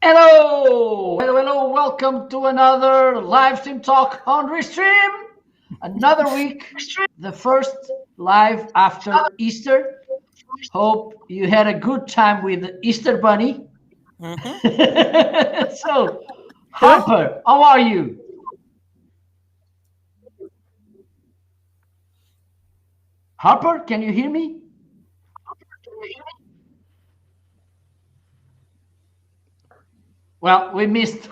Hello, hello, hello. Welcome to another live stream talk on Restream. Another week, the first live after Easter. Hope you had a good time with the Easter Bunny. So, Harper, how are you? Harper, can you hear me? Well, we missed.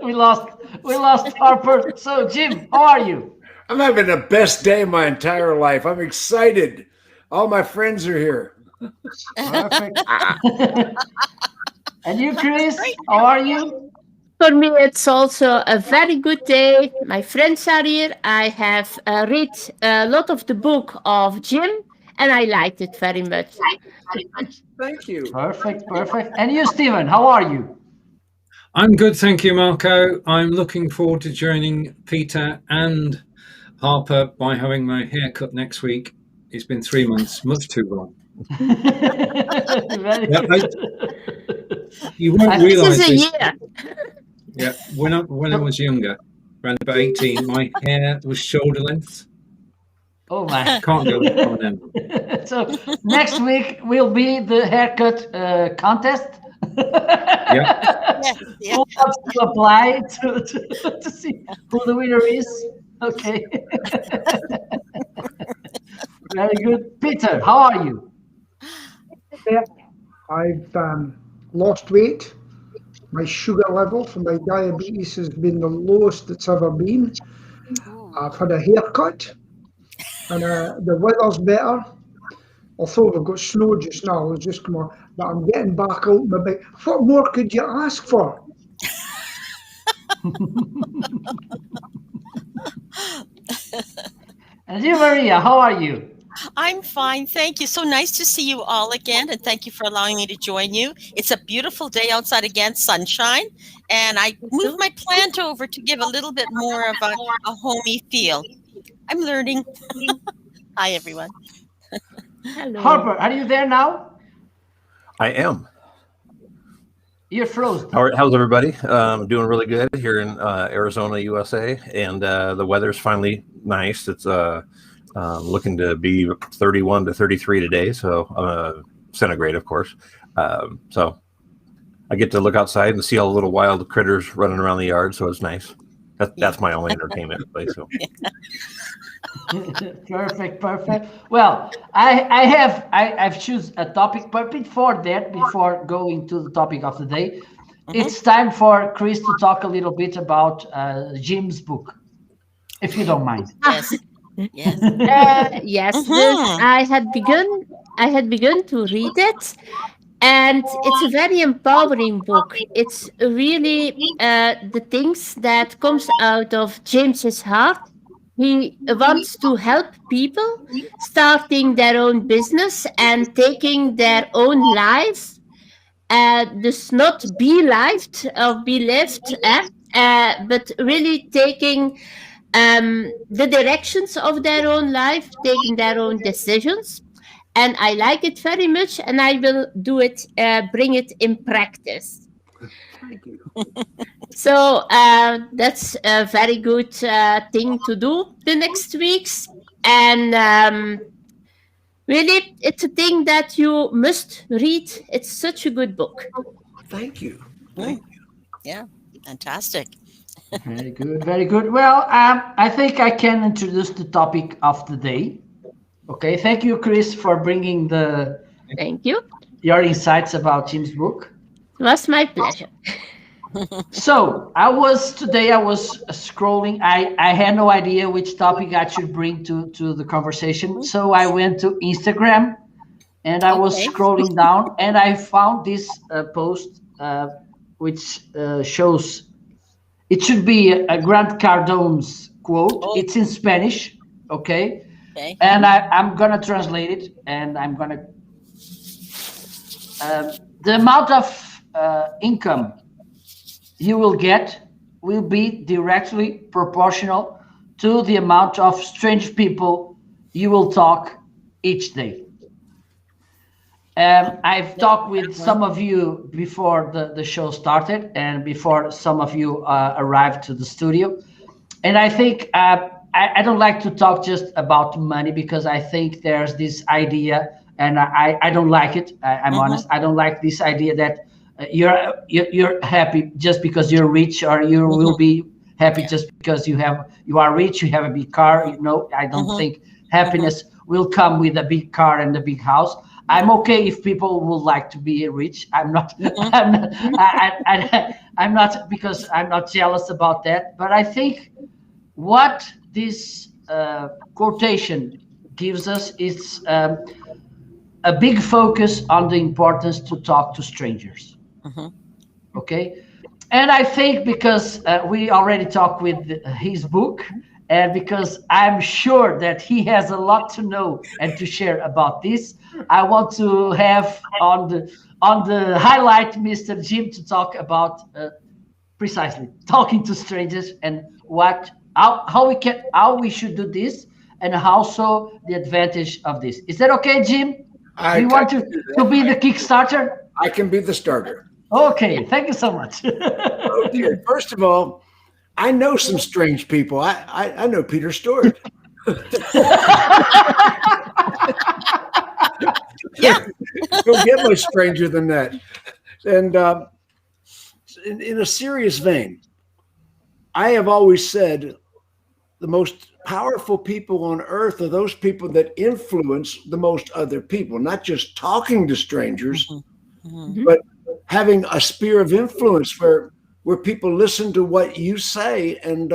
we lost Harper. So, Jim, how are you? I'm having the best day of my entire life. I'm excited. All my friends are here. Perfect. And you, Chris, how are you? For me, it's also a very good day. My friends are here. I have read a lot of the book of Jim, and I liked it very much. Thank you. Perfect, perfect. And you, Stephen, how are you? I'm good, thank you, Marco. I'm looking forward to joining Peter and Harper by having my hair cut next week. It's been 3 months, much too long. You won't realise this. Is a year. Yeah, when I was younger, around about 18, my hair was shoulder length. Oh my! Can't go on then. So next week will be the haircut contest. Yeah. Who wants to apply to see who the winner is? Okay. Very good. Peter, how are you? Yeah, I've lost weight. My sugar level for my diabetes has been the lowest it's ever been. I've had a haircut, and the weather's better. Although we've got snow just now, it's just come on. But I'm getting back out my bike. What more could you ask for? And you, Maria, how are you? I'm fine, thank you. So nice to see you all again, and thank you for allowing me to join you. It's a beautiful day outside again, sunshine, and I moved my plant over to give a little bit more of a homey feel. I'm learning. Hi, everyone. Hello. Harper, are you there now? I am. You're frozen. How's everybody? Doing really good here in Arizona, USA, and the weather's finally nice. It's looking to be 31 to 33 today, so centigrade, of course. So I get to look outside and see all the little wild critters running around the yard, so it's nice. That's my only entertainment place. So. Perfect. Well, I've choose a topic, but before going to the topic of the day, it's time for Chris to talk a little bit about Jim's book, if you don't mind. Yes. Yes. I had begun to read it, and it's a very empowering book. It's really the things that comes out of James's heart. He wants to help people starting their own business and taking their own lives, dus not be lived or be lived, but really taking the directions of their own life, taking their own decisions. And I like it very much, and I will do it, bring it in practice. Thank you. So that's a very good thing to do the next weeks. And really, it's a thing that you must read. It's such a good book. Thank you. Yeah, fantastic. Very good, very good. Well, I think I can introduce the topic of the day. Okay, thank you, Chris, for bringing Thank you. your insights about Jim's book. It was my pleasure. So I was scrolling. I had no idea which topic I should bring to the conversation. So I went to Instagram and I was scrolling down and I found this post which shows it should be a Grant Cardone's quote. It's in Spanish. Okay. And I'm going to translate it, and I'm going to the amount of income you will get will be directly proportional to the amount of strange people you will talk each day. I've talked with some of you before the show started and before some of you arrived to the studio. And I think I don't like to talk just about money, because I think there's this idea, and I don't like it. I'm honest. I don't like this idea that you're happy just because you're rich, or you will be happy just because you are rich, you have a big car. I don't think happiness will come with a big car and a big house. I'm okay if people would like to be rich. I'm not. I'm not, because I'm not jealous about that. But I think what this quotation gives us is a big focus on the importance to talk to strangers. Okay, and I think because we already talked with his book, and because I'm sure that he has a lot to know and to share about this, I want to have on the highlight Mr. Jim to talk about precisely talking to strangers, and how we should do this, and also the advantage of this. Is that okay, Jim? Do you want to be the Kickstarter? I can be the starter. Okay, thank you so much. Oh dear. First of all, I know some strange people. I know Peter Stewart. Yeah. Don't get much stranger than that. And in a serious vein, I have always said the most powerful people on earth are those people that influence the most other people, not just talking to strangers, but having a sphere of influence where people listen to what you say. And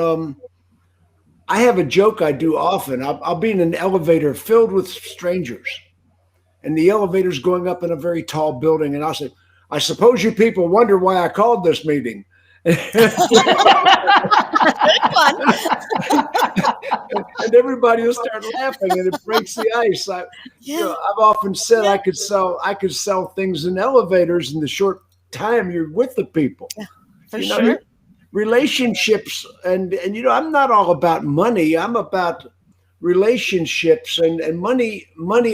I have a joke I do often. I'll be in an elevator filled with strangers, and the elevator's going up in a very tall building, and I'll say, I suppose you people wonder why I called this meeting. And everybody will start laughing, and it breaks the ice. I've often said I could sell things in elevators in the short time you're with the people. Yeah, for sure. Relationships, and I'm not all about money. I'm about relationships, and money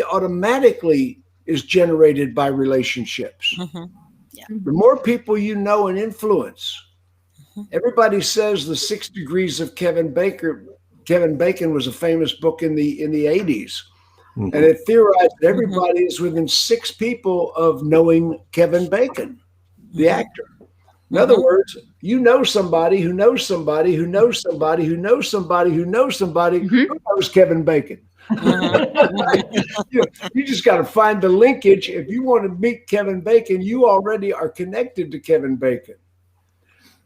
automatically is generated by relationships. Yeah. The more people you know and influence. Everybody says the 6 Degrees of Kevin Bacon. Kevin Bacon was a famous book in the 80s. And it theorized that everybody is within 6 people of knowing Kevin Bacon, the actor. In other words, you know somebody who knows somebody who knows somebody who knows somebody who knows somebody who knows Kevin Bacon. You just got to find the linkage. If you want to meet Kevin Bacon, you already are connected to Kevin Bacon.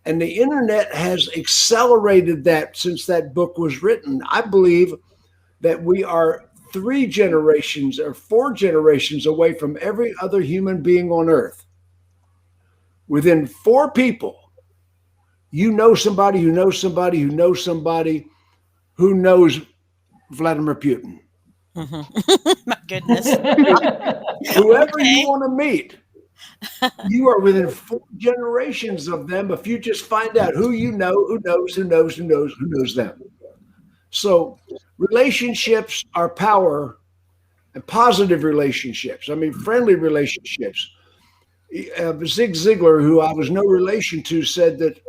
And the internet has accelerated that since that book was written. I believe that we are 3 generations or 4 generations away from every other human being on earth. Within 4 people, you know somebody who knows somebody who knows somebody who knows Vladimir Putin. My goodness. Whoever you want to meet, you are within 4 generations of them if you just find out who you know, who knows them. So relationships are power, and positive relationships. I mean, friendly relationships. Zig Ziglar, who I was no relation to, said that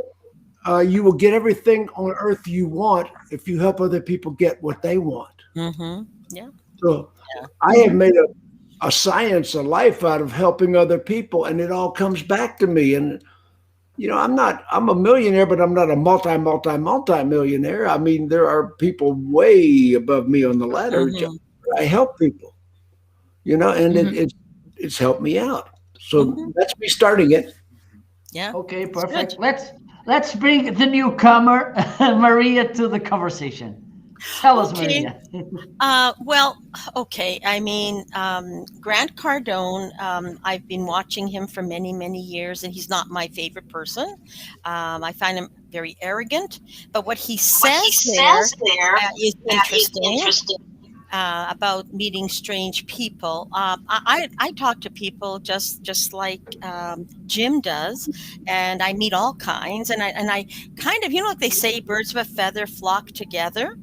you will get everything on earth you want if you help other people get what they want. Yeah. So I have made a science, a life out of helping other people, and it all comes back to me. And I'm a millionaire, but I'm not a multi-millionaire. I mean, there are people way above me on the ladder. I help people, and it's helped me out. So that's me starting it. Yeah. Okay, perfect. Let's bring the newcomer, Maria, to the conversation. Tell us, Maria. Well, okay. I mean, Grant Cardone, I've been watching him for many, many years, and he's not my favorite person. I find him very arrogant, but what he says there is interesting. about meeting strange people. I talk to people just like Jim does, and I meet all kinds. And I kind of, like they say, birds of a feather flock together.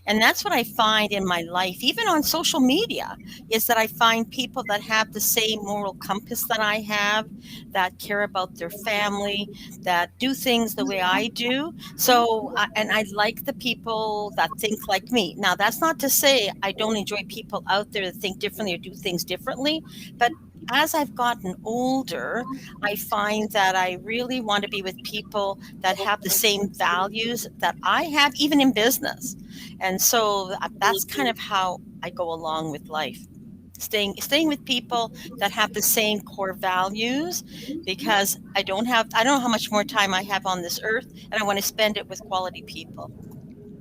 And that's what I find in my life, even on social media, is that I find people that have the same moral compass that I have, that care about their family, that do things the way I do. So, and I like the people that think like me. Now, that's not to say I don't enjoy people out there that think differently or do things differently, but as I've gotten older, I find that I really want to be with people that have the same values that I have, even in business. And so that's kind of how I go along with life. Staying with people that have the same core values, because I don't know how much more time I have on this earth, and I want to spend it with quality people.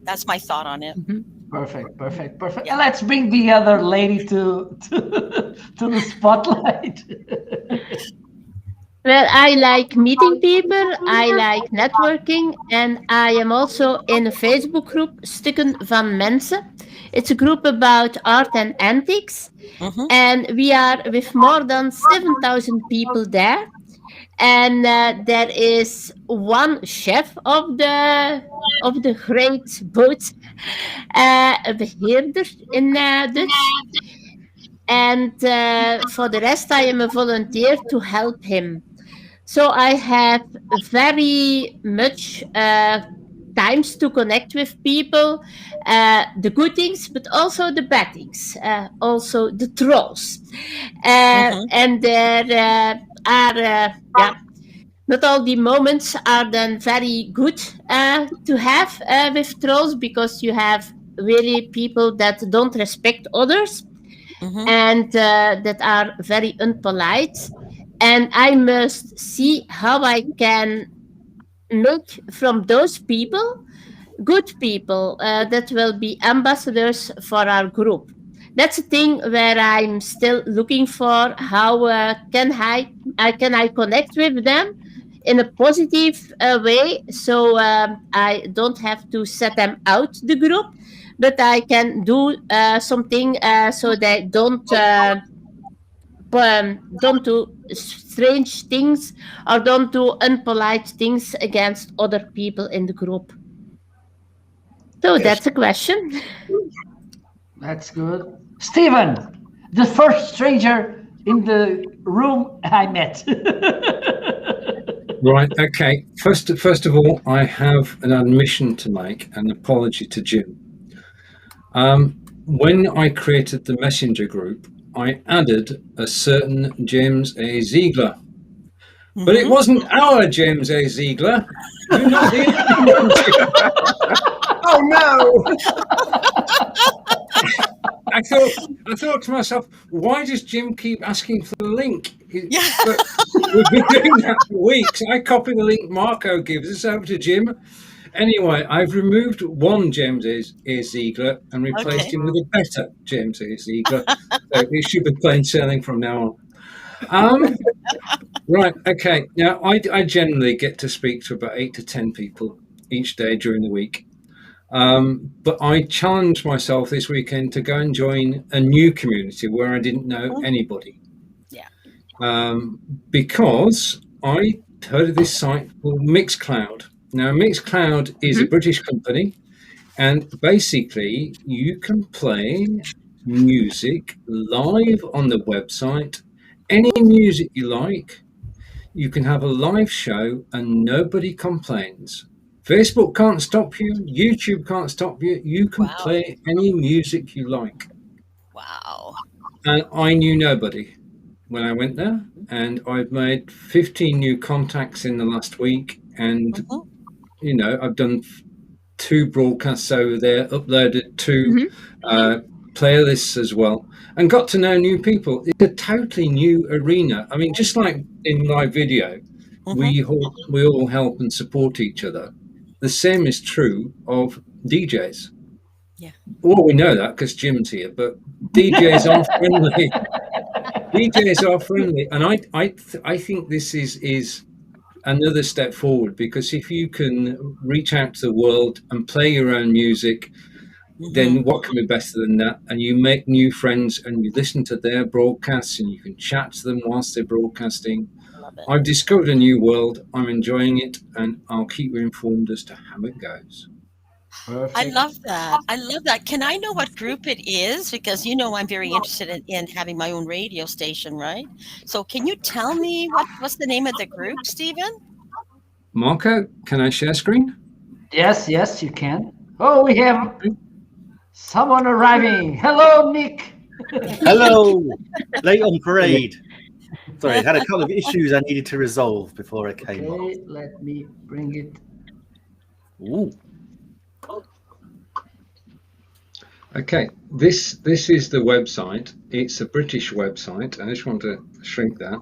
That's my thought on it. Perfect. Yeah. Let's bring the other lady to the spotlight. Well, I like meeting people, I like networking, and I am also in a Facebook group, Stukken van Mensen. It's a group about art and antiques, and we are with more than 7,000 people there. And there is one chef of the great boat, a beheerder in Dutch. And for the rest, I am a volunteer to help him. So I have very much times to connect with people, the good things, but also the bad things, also the trolls. And there are, not all the moments are then very good to have with trolls, because you have really people that don't respect others and that are very unpolite. And I must see how I can make from those people good people that will be ambassadors for our group. That's a thing where I'm still looking for how can I connect with them in a positive way, so I don't have to set them out the group, but I can do something so they don't do strange things or don't do unpolite things against other people in the group. So Yes. that's a question. That's good. Stephen, the first stranger in the room I met. Right. Okay. First of all, I have an admission to make, an apology to Jim. When I created the messenger group, I added a certain James A. Ziegler, but it wasn't our James A. Ziegler. You're not the Oh no! I thought to myself, why does Jim keep asking for the link? But we've been doing that for weeks. I copy the link Marco gives us over to Jim. Anyway, I've removed one James A. Ziegler and replaced him with a better James A. Ziegler. So we should be plain sailing from now on. Right, okay. Now, I generally get to speak to about 8 to 10 people each day during the week. But I challenged myself this weekend to go and join a new community where I didn't know anybody. Yeah. Because I heard of this site called Mixcloud. Now, Mixcloud is a British company, and basically you can play music live on the website, any music you like. You can have a live show and nobody complains. Facebook can't stop you. YouTube can't stop you. You can play any music you like. Wow. And I knew nobody when I went there. And I've made 15 new contacts in the last week. And, you know, I've done 2 broadcasts over there, uploaded 2 playlists as well, and got to know new people. It's a totally new arena. I mean, just like in live video, we all help and support each other. The same is true of DJs. Yeah. Well, we know that because Jim's here, but DJs are friendly. DJs are friendly, and I think this is another step forward, because if you can reach out to the world and play your own music, then what can be better than that? And you make new friends and you listen to their broadcasts and you can chat to them whilst they're broadcasting. I've discovered a new world. I'm enjoying it, and I'll keep you informed as to how it goes. Perfect. I love that. I love that. Can I know what group it is? Because I'm very interested in having my own radio station, right? So can you tell me what's the name of the group, Stephen? Marco, can I share screen? Yes, you can. Oh, we have someone arriving. Hello, Nick. Hello, late on parade. Sorry, I had a couple of issues I needed to resolve before I came on. Okay, let me bring it. Ooh. Okay, this is the website. It's a British website. I just want to shrink that.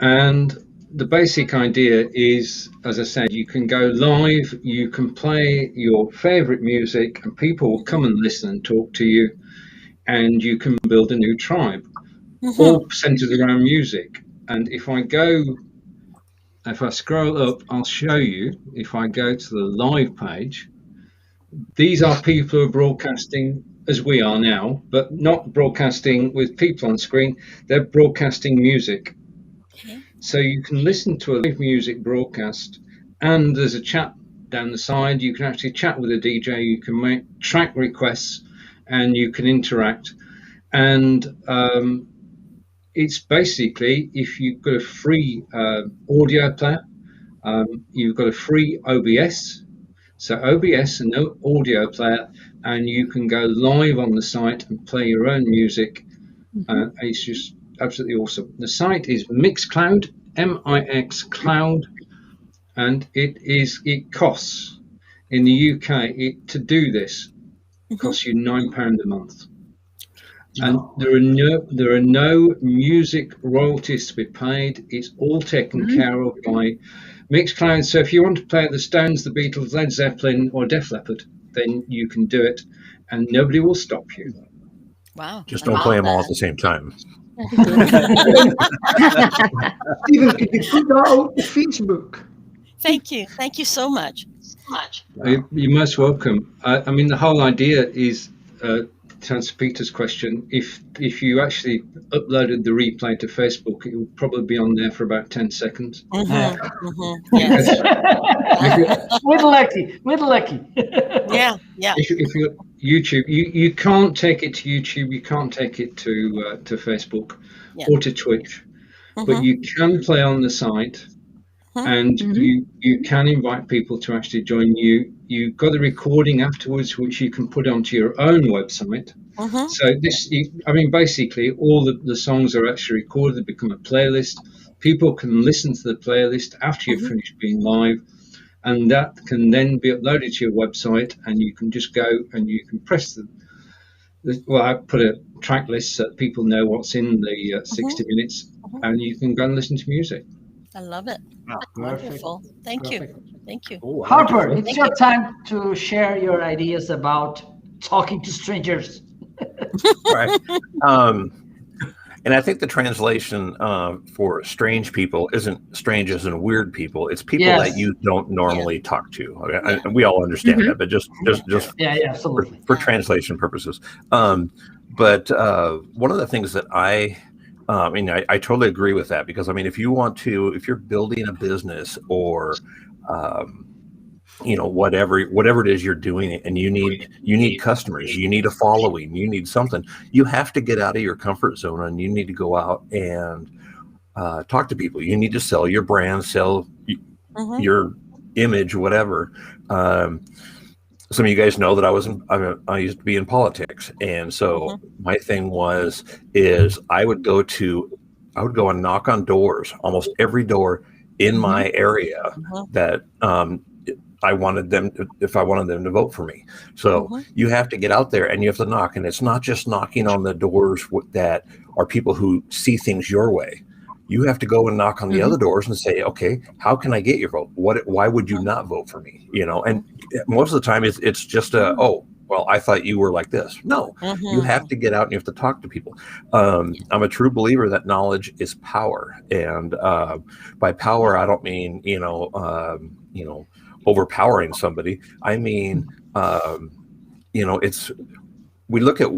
And the basic idea is, as I said, you can go live, you can play your favorite music, and people will come and listen and talk to you, and you can build a new tribe, all centered around music. And if I scroll up, I'll show you. If I go to the live page, these are people who are broadcasting as we are now, but not broadcasting with people on screen. They're broadcasting music. Okay. So you can listen to a live music broadcast, and there's a chat down the side. You can actually chat with a DJ. You can make track requests, and you can interact. And it's basically, if you've got a free audio player, you've got a free OBS. So OBS and no audio player, and you can go live on the site and play your own music. It's just absolutely awesome. The site is Mixcloud, M-I-X Cloud, and it costs in the UK to do this costs you £9 a month. And there are no music royalties to be paid. It's all taken care of by Mixcloud. So if you want to play the Stones, the Beatles, Led Zeppelin, or Def Leppard, then you can do it, and nobody will stop you. Wow! Just don't play them all at the same time. Stephen, could you put that out to Facebook? Thank you so much. You're most welcome. I mean, the whole idea is. To answer Peter's question, if you actually uploaded the replay to Facebook, it would probably be on there for about 10 seconds. Yes. We're lucky. Yeah. If you YouTube, you can't take it to YouTube, you can't take it to Facebook or to Twitch, but you can play on the site, and you can invite people to actually join you. You've got a recording afterwards, which you can put onto your own website. So basically, all the songs are actually recorded, they become a playlist. People can listen to the playlist after you've finished being live, and that can then be uploaded to your website, and you can just go and you can press I put a track list so that people know what's in the 60 minutes, and you can go and listen to music. I love it. Perfect. Wonderful. Thank you. Oh, Harper, it's your time to share your ideas about talking to strangers. Right. And I think the translation for strange people isn't strange as in weird people. It's people that you don't normally talk to. Okay? We all understand that, but just absolutely. For translation purposes. But one of the things that I totally agree with that, because if you're building a business or whatever it is you're doing, and you need customers, you need a following, you need something, you have to get out of your comfort zone, and you need to go out and talk to people. You need to sell your brand, sell your image, whatever. Some of you guys know that I used to be in politics, and so my thing is I would go and knock on doors, almost every door in my area that if I wanted them to vote for me. So you have to get out there and you have to knock, and it's not just knocking on the doors that are people who see things your way. You have to go and knock on the other doors and say, okay, how can I get your vote? Why would you not vote for me? And most of the time it's just I thought you were like this. No, you have to get out and you have to talk to people. I'm a true believer that knowledge is power. And by power, I don't mean, overpowering somebody. I mean, we look at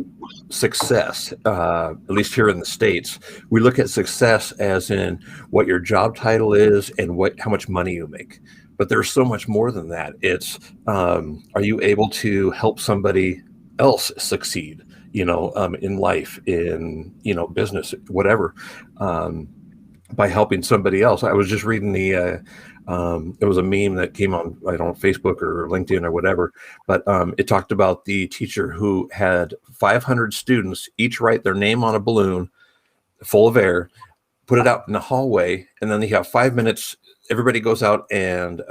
success, at least here in the States, we look at success as in what your job title is and how much money you make. But there's so much more than that. It's, are you able to help somebody else succeed, in life, in, business, whatever, by helping somebody else. I was just reading it was a meme that came on, I don't know, Facebook or LinkedIn or whatever, but it talked about the teacher who had 500 students each write their name on a balloon full of air, put it out in the hallway, and then they have 5 minutes. Everybody goes out and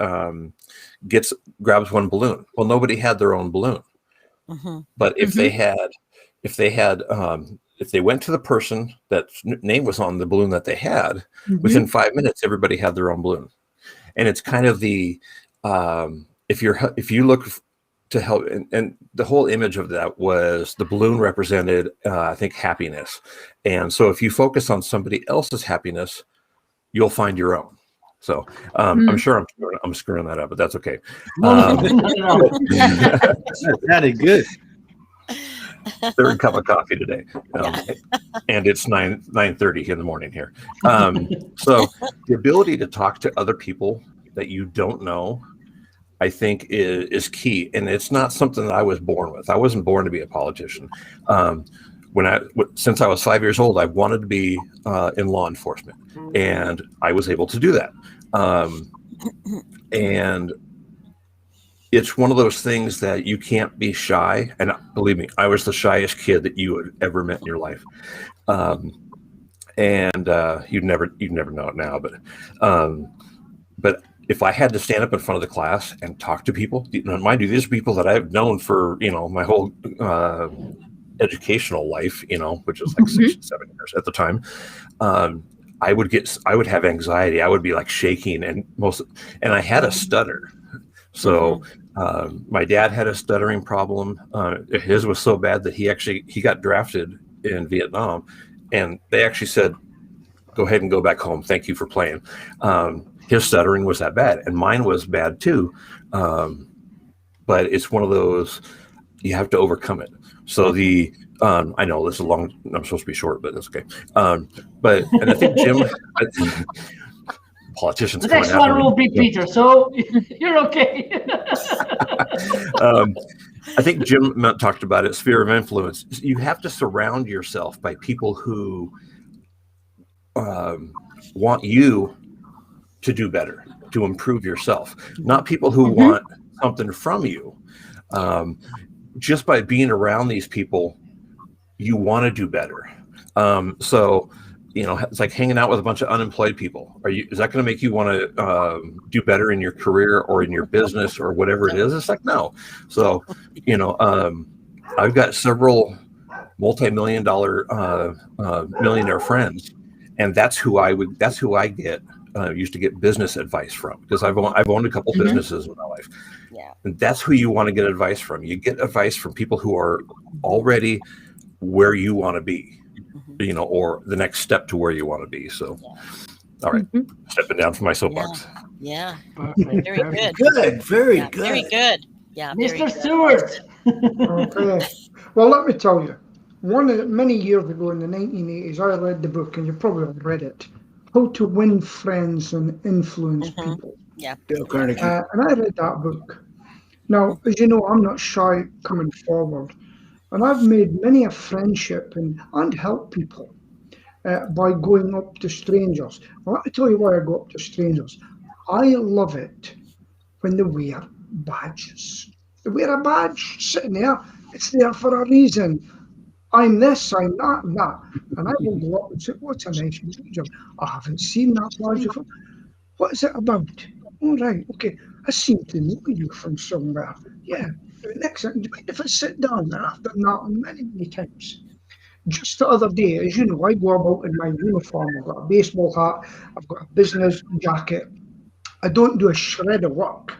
grabs one balloon. Well, nobody had their own balloon, but if they went to the person that name was on the balloon that they had, within 5 minutes, everybody had their own balloon. And it's kind of the, if you look to help, and the whole image of that was the balloon represented, I think, happiness. And so if you focus on somebody else's happiness, you'll find your own. So I'm sure I'm screwing that up, but that's okay. That good. Third cup of coffee today, and it's 9:30 in the morning here. So the ability to talk to other people that you don't know, I think, is key, and it's not something that I was born with. I wasn't born to be a politician. Since I was 5 years old, I wanted to be in law enforcement, and I was able to do that. And it's one of those things that you can't be shy. And believe me, I was the shyest kid that you had ever met in your life. You'd never know it now, but if I had to stand up in front of the class and talk to people, mind you, these are people that I've known for, my whole educational life, which is like 6 7 years at the time. I would have anxiety. I would be like shaking, and I had a stutter. So my dad had a stuttering problem. His was so bad that he got drafted in Vietnam, and they actually said, "Go ahead and go back home. Thank you for playing." His stuttering was that bad, and mine was bad too. But it's one of those, you have to overcome it. So I know this is long. I'm supposed to be short, but that's okay. And I think Jim, politicians. The next one will be Peter, so you're okay. I think Jim talked about it, sphere of influence. You have to surround yourself by people who want you to do better, to improve yourself, not people who want something from you. Just by being around these people, you want to do better. So, it's like hanging out with a bunch of unemployed people. Is that going to make you want to do better in your career or in your business or whatever it is? It's like, no. So, I've got several multi-million-dollar millionaire friends, and that's who I used to get business advice from, because I've owned a couple businesses in my life. Yeah. And that's who you want to get advice from. You get advice from people who are already where you want to be, or the next step to where you want to be. So, all right, stepping down from my soapbox. Yeah. Very good. Good, very good. Very good. Yeah. Mr. Stewart. Okay. Well, let me tell you, many years ago in the 1980s, I read the book, and you probably have read it, How to Win Friends and Influence People. Yeah. Dale Carnegie. And I read that book. Now, as you know, I'm not shy coming forward. And I've made many a friendship and helped people by going up to strangers. Well, let me tell you why I go up to strangers. I love it when they wear badges. They wear a badge sitting there. It's there for a reason. I'm this, I'm that, and that. And I will go up and say, what's a nice badge? I haven't seen that badge before. What is it about? All right, okay. I seem to know you from somewhere. Yeah. Next time, do you mind if I sit down? And I've done that many, many times. Just the other day, as you know, I go about in my uniform. I've got a baseball hat. I've got a business jacket. I don't do a shred of work.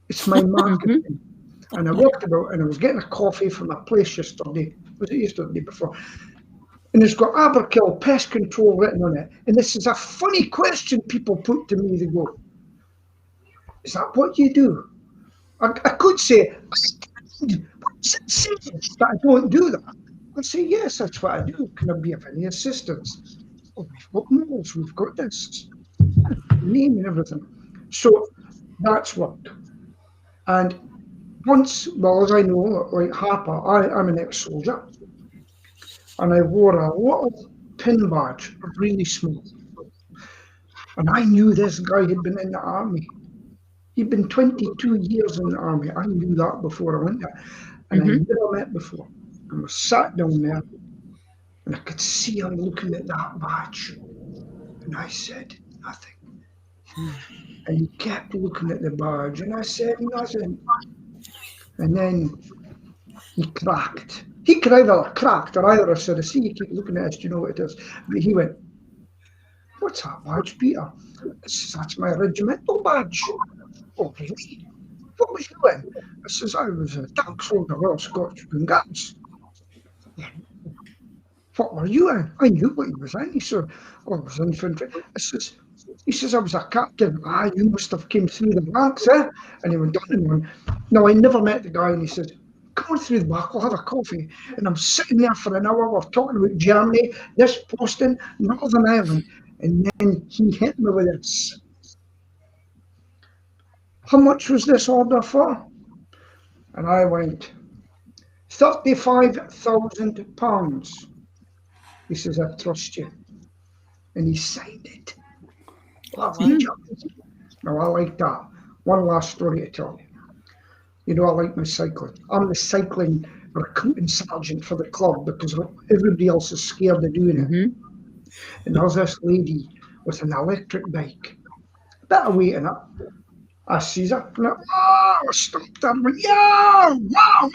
It's my marketing. And I walked about and I was getting a coffee from a place yesterday. Was it yesterday before? And it's got Aberkill Pest Control written on it. And this is a funny question people put to me. They go, is that what you do? I could say, what Say that I don't do that. I say, yes, that's what I do. Can I be of any assistance? Oh, we've got models, we've got this, name and everything. So that's worked. And once, well, as I know, like Harper, I'm an ex-soldier, and I wore a little pin badge, really small. And I knew this guy had been in the army. He'd been 22 years in the army. I knew that before I went there. And I never met before. And I sat down there, and I could see him looking at that badge. And I said nothing. And he kept looking at the badge, and I said nothing. And then he cracked. He could either have cracked or either I said, I see you keep looking at this, do you know what it is? But he went, what's that badge, Peter? I says, that's my regimental badge. Oh, really? What was you in? I says, I was a tank soldier, Royal Scottish Guards. What were you in? I knew what he was in. He said, oh, I was infantry. He says, I was a captain. Ah, you must have came through the ranks, eh? And he went on and on. No, I never met the guy, and he said, come on through the back, we'll have a coffee. And I'm sitting there for an hour, we're talking about Germany, this posting, Northern Ireland. And then he hit me with this. How much was this order for? And I went, £35,000. He says, I trust you. And he signed it. Now, I like that. One last story to tell you. You know, I like my cycling. I'm the cycling recruiting sergeant for the club because everybody else is scared of doing it. And there's this lady with an electric bike. A bit of weight in it. I sees her, and I stopped her and went, yeah, wow.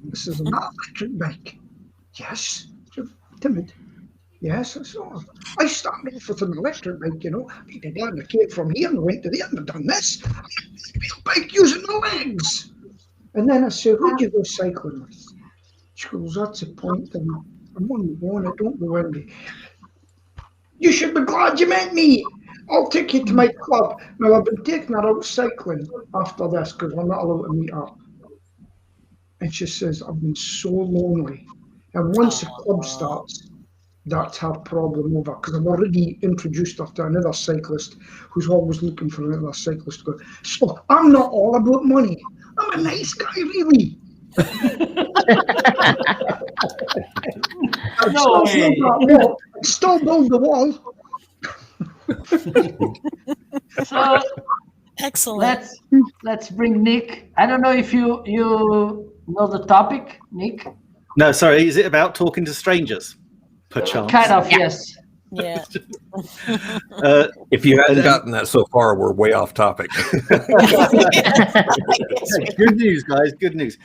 This is an electric bike. Yes. Timid. Yes, I saw. I started off with an electric bike, you know. I came from here and went to there and done this. I'm a bike using the legs. And then I said, who'd you go cycling with? She goes, that's the point. I'm on the one, I don't go in. You should be glad you met me. I'll take you to my club. Now, I've been taking her out cycling after this because we're not allowed to meet up. And she says, I've been so lonely. And once the club starts, that's her problem over, because I've already introduced her to another cyclist who's always looking for another cyclist to go. So I'm not all about money. I'm a nice guy, really. Still build the wall. So Excellent. let's bring Nick. I don't know if you know the topic, Nick. No, sorry. Is it about talking to strangers? Perchance. Kind of, yes. Yeah. If you hadn't gotten that so far, we're way off topic. Good news, guys. Good news.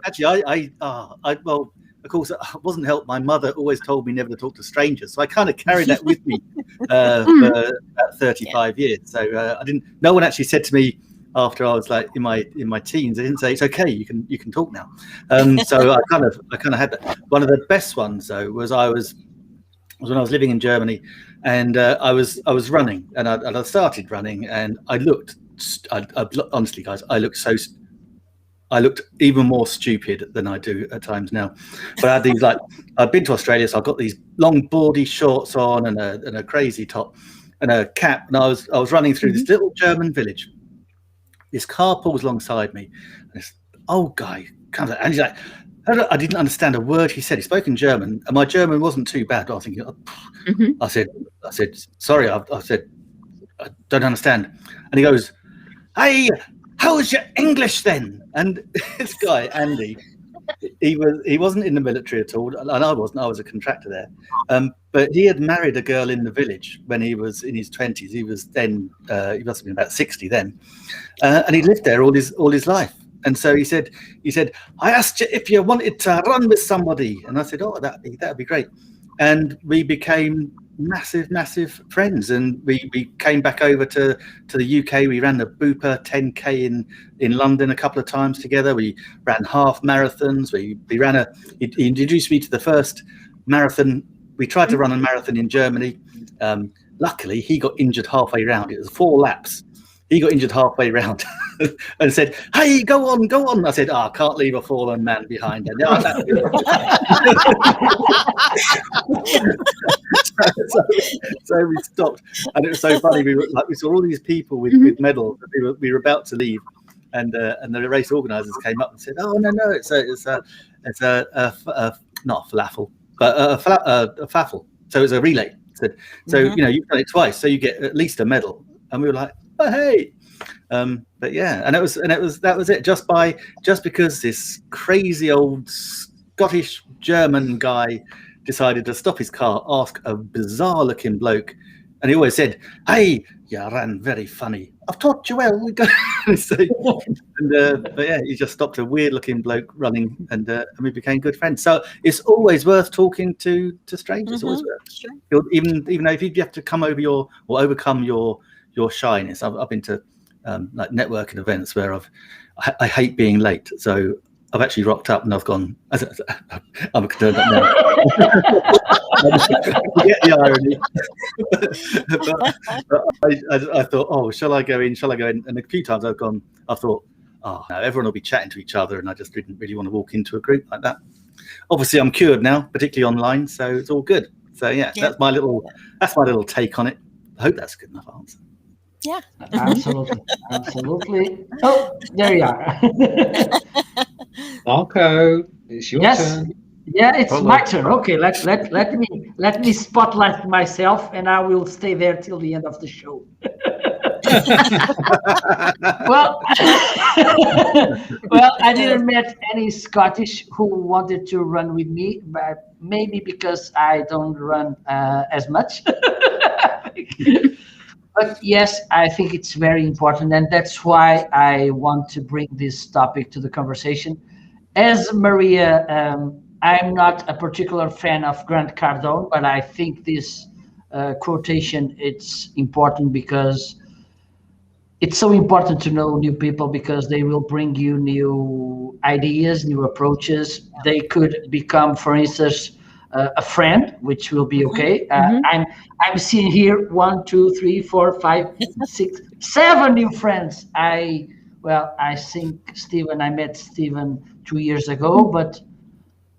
Actually, I well, of course, I wasn't helped. My mother always told me never to talk to strangers, so I kind of carried that with me for about 35 years. So I didn't. No one actually said to me after I was like in my teens. They didn't say it's okay. You can talk now. So I kind of had that. One of the best ones though was when I was living in Germany, and I was running, and I started running, and I looked. Honestly, guys, I looked even more stupid than I do at times now. But I had these I'd been to Australia, so I got these long boardy shorts on and a crazy top and a cap, and I was running through this little German village. This car pulls alongside me, and this old guy comes out, and he's like, I didn't understand a word he said. He spoke in German, and my German wasn't too bad. I was thinking, I said, sorry. I said, I don't understand. And he goes, hey, how's your English then? And this guy, Andy, he wasn't in the military at all, and I wasn't. I was a contractor there. But he had married a girl in the village when he was in his 20s. He was then, he must have been about 60 then, and he lived there all his life. And so he said, I asked you if you wanted to run with somebody, and I said, oh, that'd be great. And we became massive friends, and we came back over to the UK. We ran the Bupa 10K in London a couple of times together. We ran half marathons. We ran he introduced me to the first marathon. We tried to run a marathon in Germany. Luckily, he got injured halfway around. It was 4 laps. he got injured halfway round and said, "Hey, go on, go on." I said, "I can't leave a fallen man behind." And so we stopped, and it was so funny. We saw all these people with medals. We were about to leave, and the race organisers came up and said, "Oh no, it's a not a falafel, but a faffle. So it's a relay." Said, "So you've done it twice, so you get at least a medal." And we were like, "Oh hey." But yeah, and that was it. Just because this crazy old Scottish German guy decided to stop his car, ask a bizarre looking bloke, and he always said, "Hey, you ran very funny. I've taught you well." So, but yeah, he just stopped a weird looking bloke running, and we became good friends. So it's always worth talking to strangers. Always worth. Sure. Even though if you have to overcome your shyness. I've been to like networking events where I hate being late, so I've actually rocked up and I've gone. I'm turned up now. Forget the irony. but I thought, oh, shall I go in? Shall I go in? And a few times I've thought, oh no, everyone will be chatting to each other, and I just didn't really want to walk into a group like that. Obviously, I'm cured now, particularly online, so it's all good. So yeah. That's my little take on it. I hope that's a good enough answer. Yeah, absolutely. Oh, there you are. Marco, it's your turn. Yeah, it's my turn. Okay, let me spotlight myself, and I will stay there till the end of the show. Well, I didn't meet any Scottish who wanted to run with me, but maybe because I don't run as much. But yes, I think it's very important, and that's why I want to bring this topic to the conversation. As Maria, I'm not a particular fan of Grant Cardone, but I think this quotation, it's important because it's so important to know new people, because they will bring you new ideas, new approaches. They could become, for instance, a friend, which will be okay. I'm seeing here 1, 2, 3, 4, 5, 6, 7 new friends. I think Stephen, I met Stephen 2 years ago, but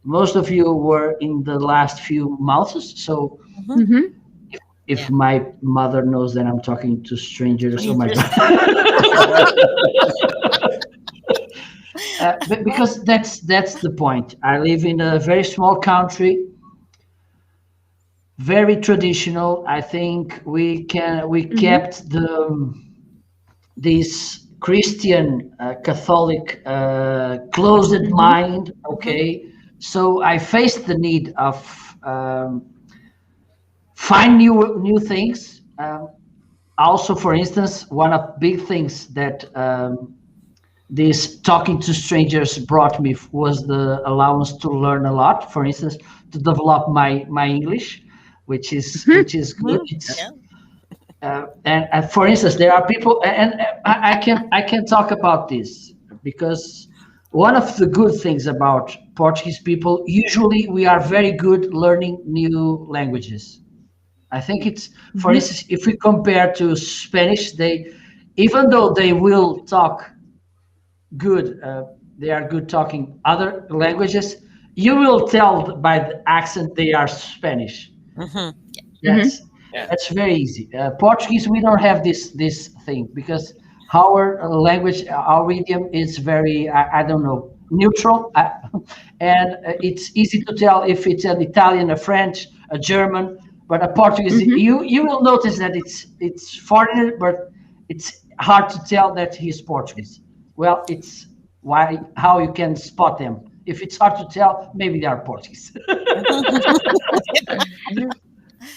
most of you were in the last few months. So if my mother knows that I'm talking to strangers, oh my God. Because that's the point. I live in a very small country, very traditional. I think we kept this Christian Catholic closed mind. Okay, so I faced the need of find new things. Also, for instance, one of big things that this talking to strangers brought me was the allowance to learn a lot. For instance, to develop my English, which is good. And for instance, there are people, and I can talk about this because one of the good things about Portuguese people, usually we are very good learning new languages. I think it's, for instance, if we compare to Spanish, even though they will talk good, they are good talking other languages, you will tell by the accent they are Spanish. That's very easy. Portuguese, we don't have this thing because our language, our idiom is very, I don't know, neutral, and it's easy to tell if it's an Italian, a French, a German, but a Portuguese. You will notice that it's foreigner, but it's hard to tell that he's Portuguese. Well, it's how you can spot them. If it's hard to tell, maybe they are Portuguese.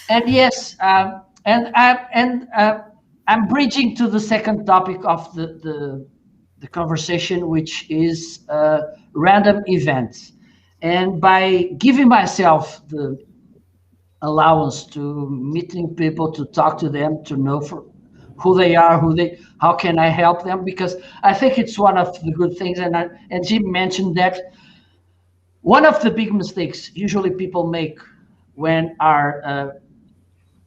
And yes, I'm bridging to the second topic of the conversation, which is random events. And by giving myself the allowance to meet new people, to talk to them, to know who they are, how can I help them? Because I think it's one of the good things. And Jim mentioned that one of the big mistakes usually people make when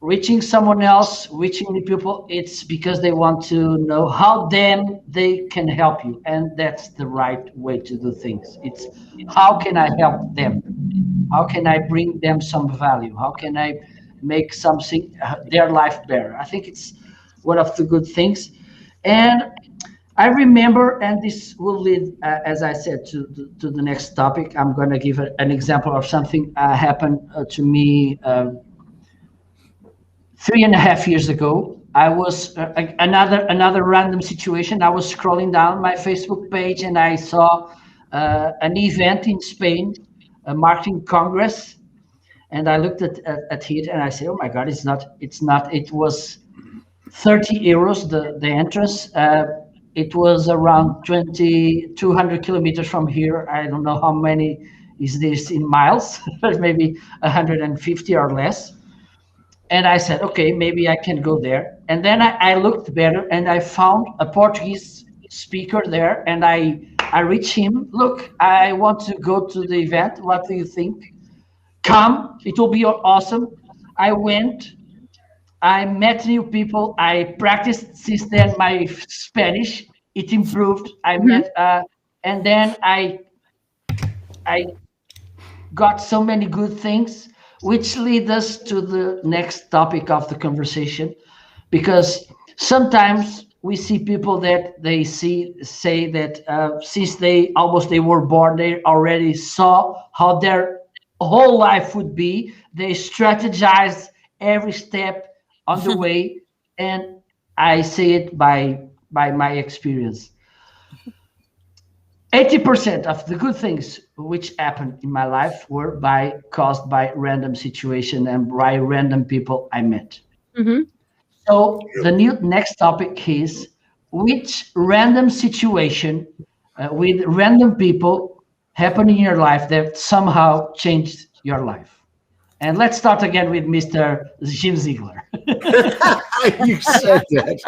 reaching someone else, reaching the people, it's because they want to know how they can help you, and that's the right way to do things. It's how can I help them? How can I bring them some value? How can I make something their life better? I think it's one of the good things. And I remember, and this will lead, as I said, to the next topic. I'm going to give an example of something happened to me 3.5 years ago. I was another random situation. I was scrolling down my Facebook page and I saw an event in Spain, a marketing congress, and I looked at it and I said, "Oh my God, it's not. It was 30 euros the entrance. It was around 200 kilometers from here. I don't know how many is this in miles, but maybe 150 or less." And I said, okay, maybe I can go there. And then I looked better and I found a Portuguese speaker there, and I reached him. "Look, I want to go to the event. What do you think? Come, it will be awesome." I went, I met new people. I practiced since then my Spanish. It improved. I met, and then I got so many good things, which lead us to the next topic of the conversation, because sometimes we see people that say that since they were born, they already saw how their whole life would be. They strategized every step on the way, and I say it by my experience. 80% of the good things which happened in my life were caused by random situation and by random people I met. Mhm. So the next topic is, which random situation with random people happened in your life that somehow changed your life? And let's start again with Mr. Jim Ziegler. You said that.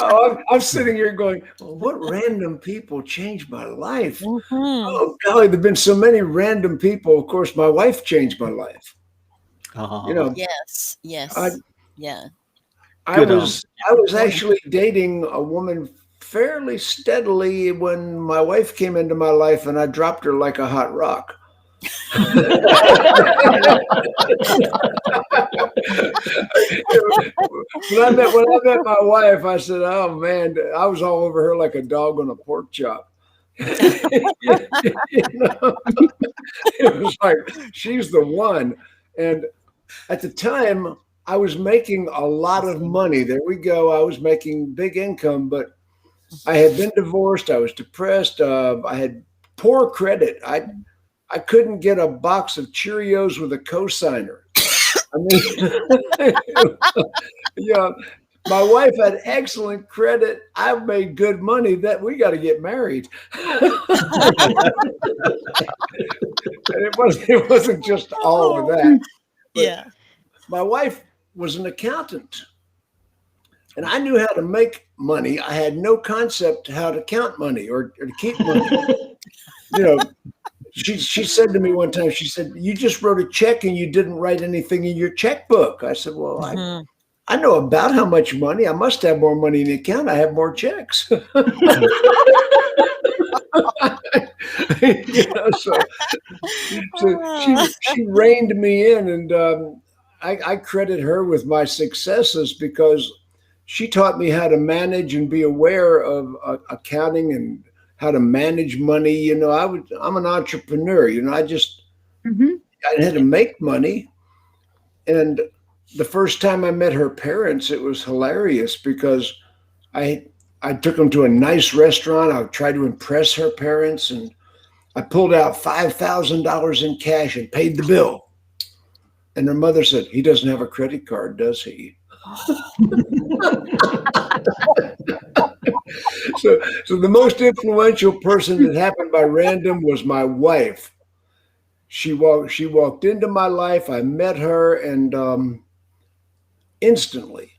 Oh, I'm sitting here going, well, what random people changed my life? Oh, golly, there have been so many random people. Of course, my wife changed my life. You know, Yes, yes, I, yeah. I Good was actually dating a woman fairly steadily when my wife came into my life, and I dropped her like a hot rock. When I met my wife, I said, "Oh man," I was all over her like a dog on a pork chop. You know, it was like she's the one. And at the time, I was making a lot of money. There we go. I was making big income, but I had been divorced. I was depressed. I had poor credit. I couldn't get a box of Cheerios with a cosigner. I mean, yeah, my wife had excellent credit. I made good money. That we got to get married. And it wasn't just all of that. But Yeah. my wife was an accountant, and I knew how to make money. I had no concept how to count money or to keep money. You know, she said to me one time, she said, "You just wrote a check and you didn't write anything in your checkbook." I said, "Well, I know about how much money. I must have more money in the account. I have more checks." You know, so she reined me in, and I credit her with my successes because she taught me how to manage and be aware of accounting and how to manage money. You know, I'm an entrepreneur. You know, I had to make money. And the first time I met her parents, it was hilarious because I took them to a nice restaurant. I tried to impress her parents, and I pulled out $5,000 in cash and paid the bill. And her mother said, "He doesn't have a credit card, does he?" So the most influential person that happened by random was my wife. She walked into my life. I met her, and instantly,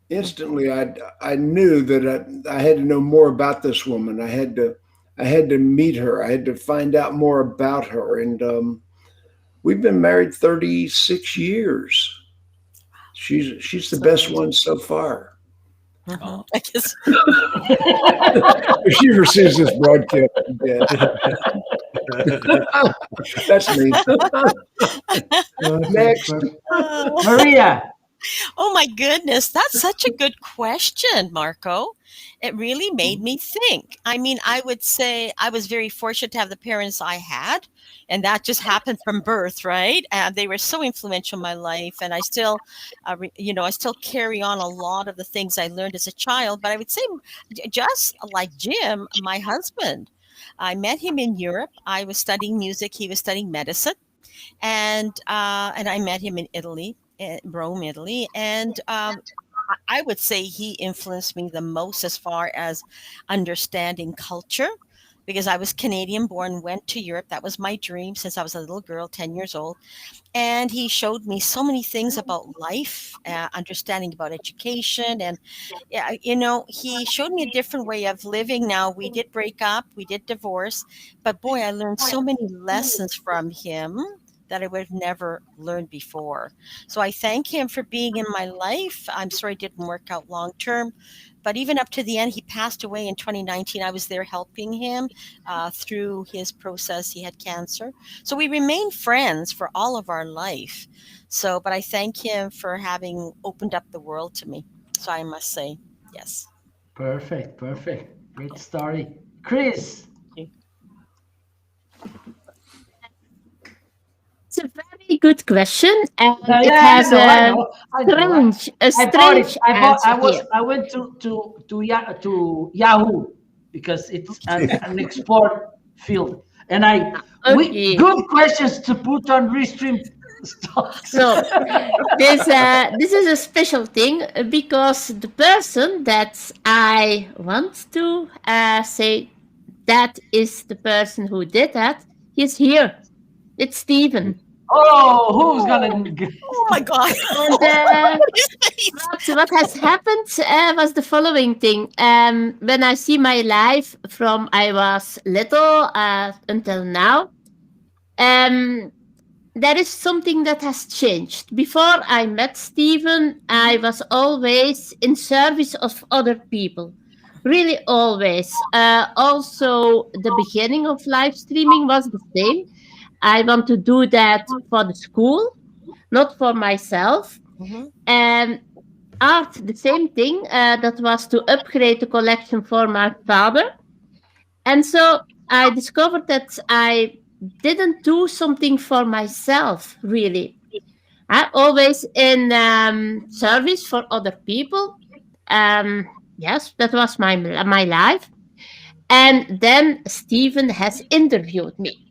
I knew that I had to know more about this woman. I had to meet her. I had to find out more about her, and we've been married 36 years. She's the best one so far. I guess. If she ever sees this broadcast, I'm dead. That's me. Next. Maria. Oh my goodness, that's such a good question, Marco. It really made me think. I mean, I would say I was very fortunate to have the parents I had, and that just happened from birth, right? And they were so influential in my life, and I still, I still carry on a lot of the things I learned as a child. But I would say, just like Jim, my husband, I met him in Europe. I was studying music; he was studying medicine, and I met him in Italy, Rome, Italy, and I would say he influenced me the most as far as understanding culture, because I was Canadian born, went to Europe. That was my dream since I was a little girl, 10 years old. And he showed me so many things about life, understanding about education. And, he showed me a different way of living. Now, we did break up, we did divorce, but boy, I learned so many lessons from him that I would have never learned before. So I thank him for being in my life. I'm sorry it didn't work out long term, but even up to the end, he passed away in 2019. I was there helping him through his process. He had cancer. So we remained friends for all of our life. So, but I thank him for having opened up the world to me. So I must say, yes. Perfect. Great story. Chris. It's a very good question, and Yeah, it I has know, I know. a strange answer here. I went to Yahoo because it's an export field, and Okay. good questions to put on Restream stocks. So this is a special thing because the person that I want to say that is the person who did that. He's here. It's Stephen. Oh, who's gonna? Oh my God. And what has happened was the following thing. When I see my life from I was little until now, there is something that has changed. Before I met Stephen, I was always in service of other people. Really, always. Also, the beginning of live streaming was the same. I want to do that for the school, not for myself. And art, the same thing. That was to upgrade the collection for my father. And so I discovered that I didn't do something for myself, really. I always in service for other people. Yes, that was my life. And then Stephen has interviewed me.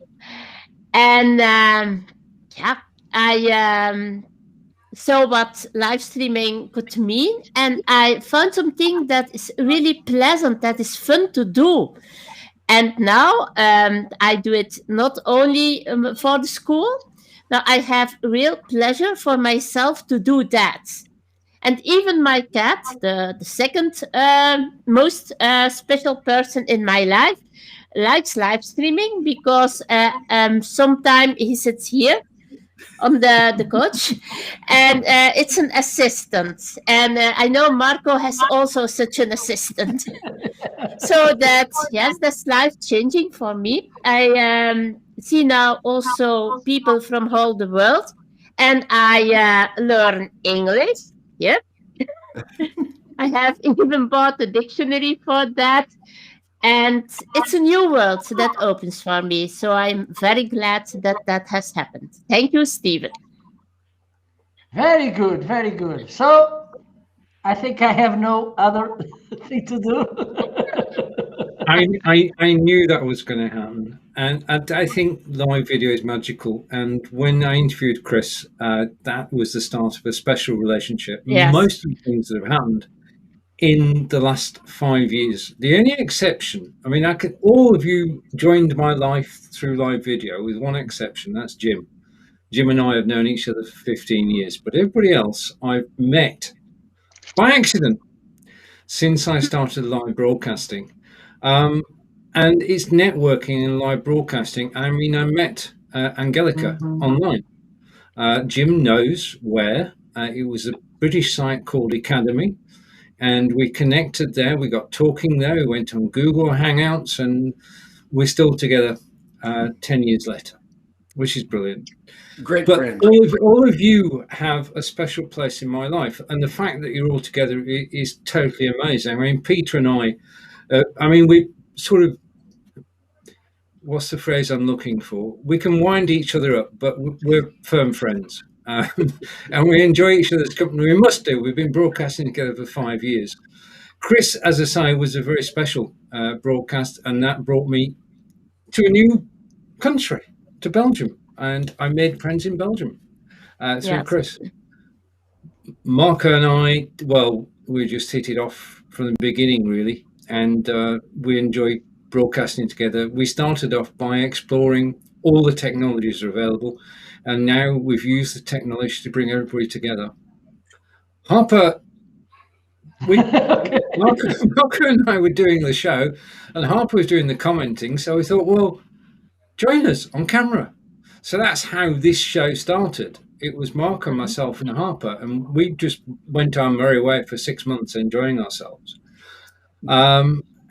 And yeah, I saw what live streaming could mean, and I found something that is really pleasant, that is fun to do. And now I do it not only for the school. Now I have real pleasure for myself to do that. And even my cat, the second most special person in my life, likes live streaming because sometimes he sits here on the couch, and it's an assistant. And I know Marco has also such an assistant. So that, yes, that's life changing for me. I see now also people from all the world, and I learn English. Yeah. I have even bought a dictionary for that. And it's a new world that opens for me. So I'm very glad that that has happened. Thank you, Stephen. Very good, very good. So I think I have no other thing to do. I knew that was going to happen, and I think live video is magical. And when I interviewed Chris, that was the start of a special relationship. Yes. Most of the things that have happened in the last 5 years, the only exception, I mean, all of you joined my life through live video with one exception. That's Jim. Jim and I have known each other for 15 years, but everybody else I've met by accident since I started live broadcasting. And it's networking and live broadcasting. I mean, I met Angelica online. Jim knows where. It was a British site called Academy, and we connected there. We got talking there. We went on Google Hangouts, and we're still together 10 years later, which is brilliant. Great But friend. all of you have a special place in my life, and the fact that you're all together is totally amazing. I mean, Peter and I mean, we sort of, what's the phrase I'm looking for? We can wind each other up, but we're firm friends. And we enjoy each other's company. We must do. We've been broadcasting together for 5 years. Chris, as I say, was a very special broadcast, and that brought me to a new country, to Belgium. And I made friends in Belgium through Chris. Marco and I, well, we just hit it off from the beginning, really. And we enjoy broadcasting together. We started off by exploring all the technologies that are available. And now we've used the technology to bring everybody together. Harper, Marco and I were doing the show, and Harper was doing the commenting. So we thought, well, join us on camera. So that's how this show started. It was Marco, myself, and Harper, and we just went our merry way for 6 months, enjoying ourselves.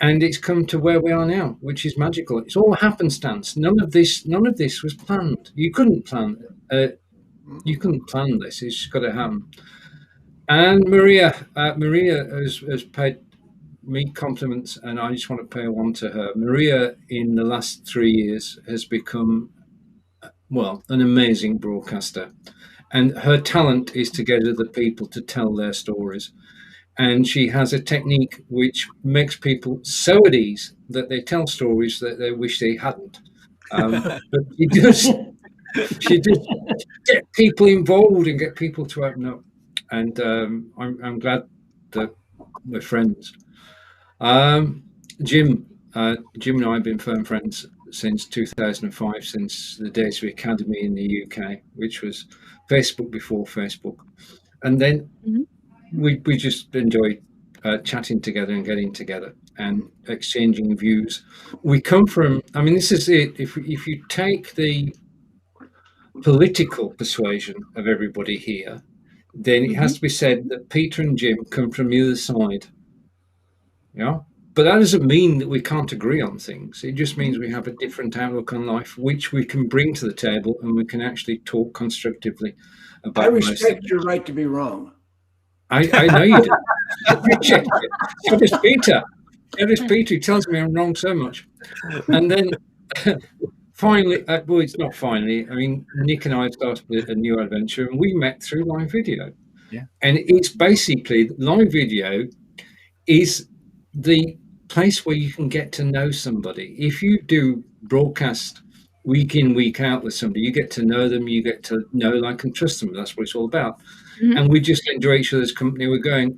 And it's come to where we are now, which is magical. It's all happenstance. None of this was planned. You couldn't plan this. It's got to happen. And Maria has paid me compliments, and I just want to pay one to her. Maria, in the last 3 years, has become, well, an amazing broadcaster. And her talent is to get other people to tell their stories. And she has a technique which makes people so at ease that they tell stories that they wish they hadn't. But she does get people involved and get people to open up. And I'm glad that we're friends. Jim and I have been firm friends since 2005, since the days of Academy in the UK, which was Facebook before Facebook. And then we just enjoy chatting together and getting together and exchanging views. We come from, I mean, this is it. If you take the political persuasion of everybody here, then it has to be said that Peter and Jim come from the other side. Yeah. But that doesn't mean that we can't agree on things. It just means we have a different outlook on life, which we can bring to the table, and we can actually talk constructively about. I respect your right to be wrong. I know you do. I appreciate it. So does Peter. So does Peter. He tells me I'm wrong so much. And then finally, well, it's not finally. I mean, Nick and I started a new adventure, and we met through live video. Yeah. And it's basically, live video is the place where you can get to know somebody. If you do broadcast week in, week out with somebody, you get to know them, you get to know, like, and trust them. That's what it's all about. And we just enjoy each other's company.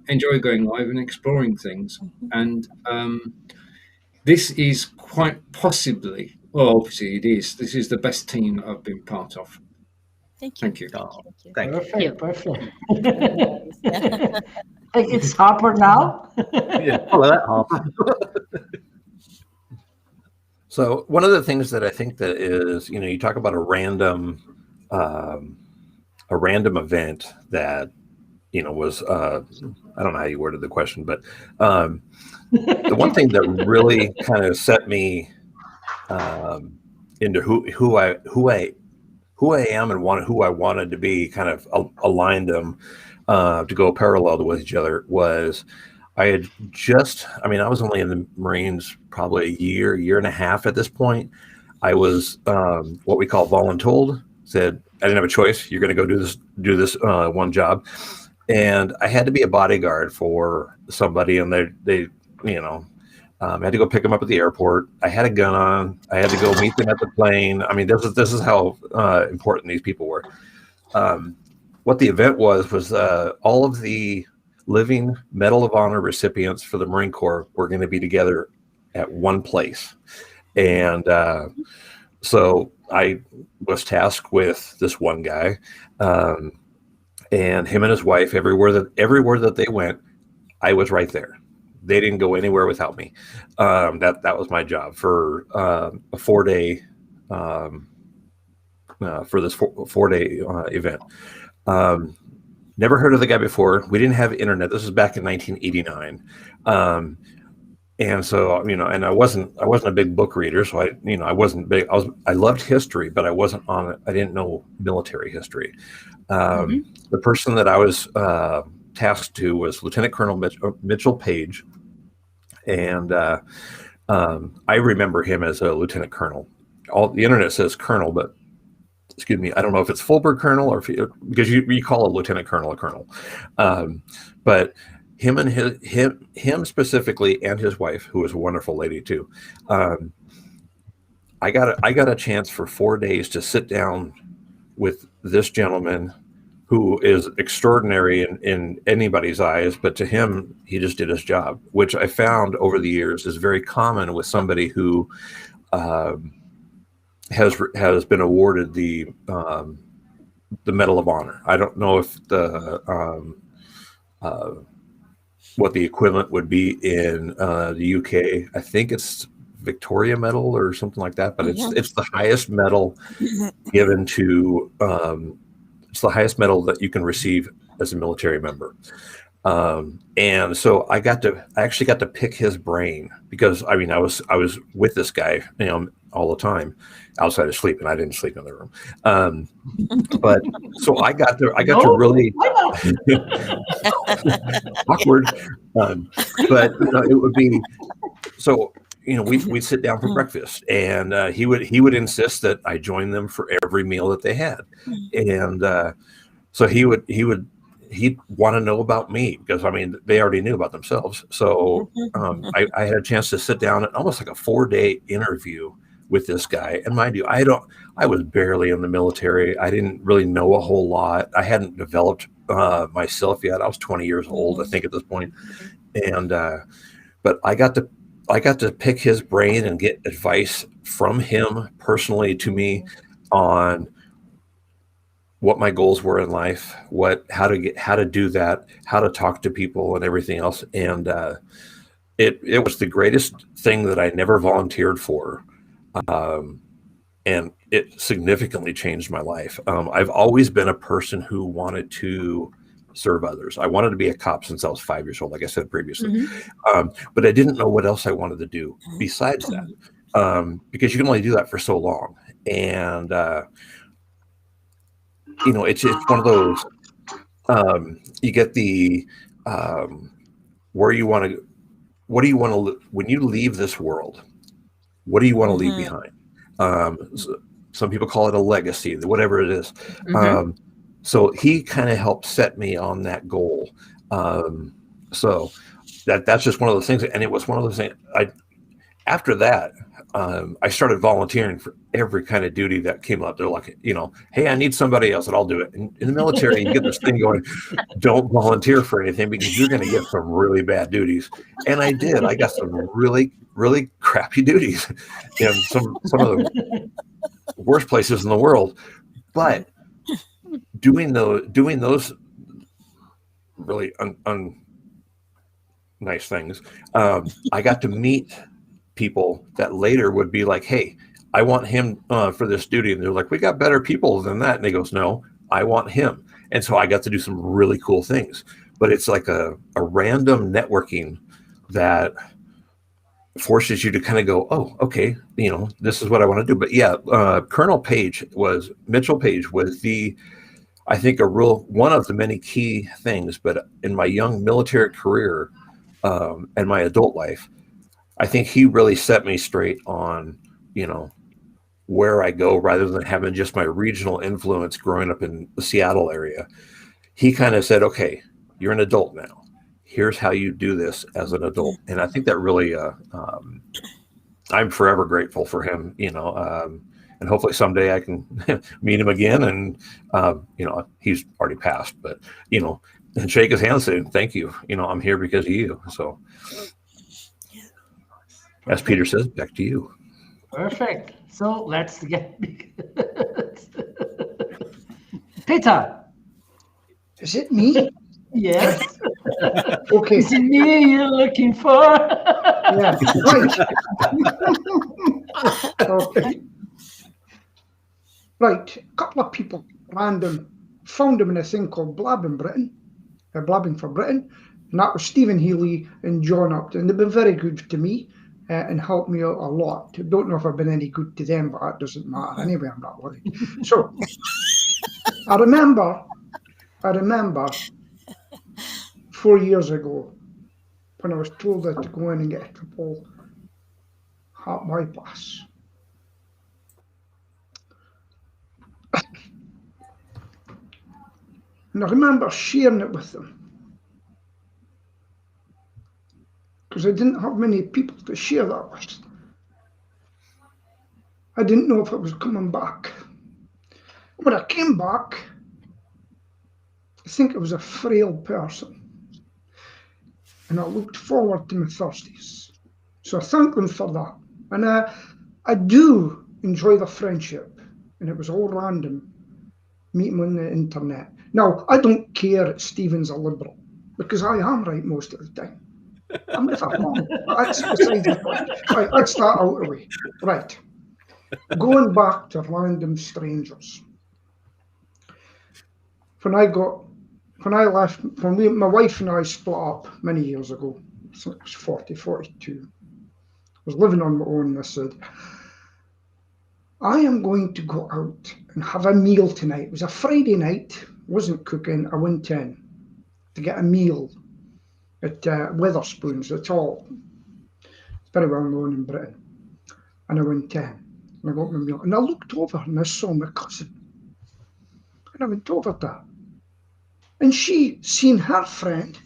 Enjoy going live and exploring things. And this is quite possibly, well, obviously it is. This is the best team I've been part of. Thank you. Thank you. Perfect. I think it's Harper now. Yeah, follow that, Harper. So one of the things that I think that is, you talk about a random event that, was, I don't know how you worded the question, but the one thing that really kind of set me into who I am and who I wanted to be, kind of aligned them to go parallel with each other, was I was only in the Marines probably a year and a half at this point. I was what we call voluntold. Said I didn't have a choice. You're going to go do this one job, and I had to be a bodyguard for somebody, and they I had to go pick them up at the airport. I had a gun on. I had to go meet them at the plane. I mean, this is how important these people were. What the event was all of the living Medal of Honor recipients for the Marine Corps were going to be together at one place. And so I was tasked with this one guy, and him and his wife, everywhere that they went, I was right there. They didn't go anywhere without me. That was my job for a 4-day for this 4-day event. Never heard of the guy before. We didn't have internet. This was back in 1989. And so, you know, and I wasn't a big book reader. So I wasn't big. I loved history, but I wasn't on it. I didn't know military history. The person that I was tasked to was Lieutenant Colonel Mitchell Page. And I remember him as a lieutenant colonel. All the internet says colonel, but excuse me, I don't know if it's full bird colonel or because you call a lieutenant colonel a colonel. But him and him specifically, and his wife, who was a wonderful lady too. I got a chance for 4 days to sit down with this gentleman who is extraordinary in anybody's eyes, but to him, he just did his job, which I found over the years is very common with somebody who has been awarded the Medal of Honor. I don't know if what the equivalent would be in the UK. I think it's Victoria Medal or something like that, but it's the highest medal given to. It's the highest medal that you can receive as a military member. And so I actually got to pick his brain because I mean I was with this guy, you know, all the time outside of sleep, and I didn't sleep in the room. But so I got to really awkward. But you know, it would be so. You know, we'd sit down for breakfast, and he would insist that I join them for every meal that they had, and so he'd want to know about me because I mean they already knew about themselves. So I had a chance to sit down at almost like a 4-day interview with this guy, and mind you, I was barely in the military. I didn't really know a whole lot. I hadn't developed myself yet. I was 20 years old, I think, at this point, and but I got to pick his brain and get advice from him personally to me on what my goals were in life, how to do that, how to talk to people and everything else. And it was the greatest thing that I never volunteered for. And it significantly changed my life. I've always been a person who wanted to serve others. I wanted to be a cop since I was 5 years old, like I said previously. But I didn't know what else I wanted to do besides that, because you can only do that for so long. And you know, it's one of those. You get the where you want to. What do you want to when you leave this world? What do you want to leave behind? Some people call it a legacy, whatever it is. So he kind of helped set me on that goal. So that's just one of those things. And it was one of those things. After that, I started volunteering for every kind of duty that came up. They're like, you know, hey, I need somebody else, and I'll do it. And in the military, you get this thing going, don't volunteer for anything because you're going to get some really bad duties. And I did. I got some really, really crappy duties in some of the worst places in the world. But doing those really nice things, I got to meet people that later would be like, hey, I want him for this duty. And they're like, we got better people than that. And he goes, no, I want him. And so I got to do some really cool things. But it's like a random networking that forces you to kind of go, oh, okay, you know, this is what I want to do. But yeah, Mitchell Page was I think one of the many key things. But in my young military career and my adult life, I think he really set me straight on, you know, where I go rather than having just my regional influence growing up in the Seattle area. He kind of said, okay, you're an adult now. Here's how you do this as an adult. And I think that really, I'm forever grateful for him, you know, and hopefully someday I can meet him again. And, you know, he's already passed, but, you know, and shake his hand and say, thank you. You know, I'm here because of you. So as Peter says, back to you. Perfect. So let's get Peter. Is it me? Yes. Okay. Is it me you're looking for? Yeah. Right. Okay. Right. A couple of people, random found him in a thing called Blabbing for Britain, and that was Stephen Healy and John Upton. They've been very good to me and helped me out a lot. Don't know if I've been any good to them, but that doesn't matter anyway. I'm not worried. So I remember 4 years ago when I was told that to go in and get a triple heart bypass. And I remember sharing it with them because I didn't have many people to share that with. I didn't know if I was coming back. When I came back, I think I was a frail person. And I looked forward to my Thursdays. So I thank them for that. And I do enjoy the friendship. And it was all random, meeting on the internet. Now, I don't care if Stephen's a liberal, because I am right most of the time. I'm never wrong. That's besides the point. Right, let's start out of the way. Right. Going back to random strangers. When my wife and I split up many years ago, so it was 42. I was living on my own, and I said, I am going to go out and have a meal tonight. It was a Friday night, wasn't cooking. I went in to get a meal at Wetherspoons. It's very well known in Britain. And I went in and I got my meal. And I looked over and I saw my cousin. And I went over to her. And she seen her friend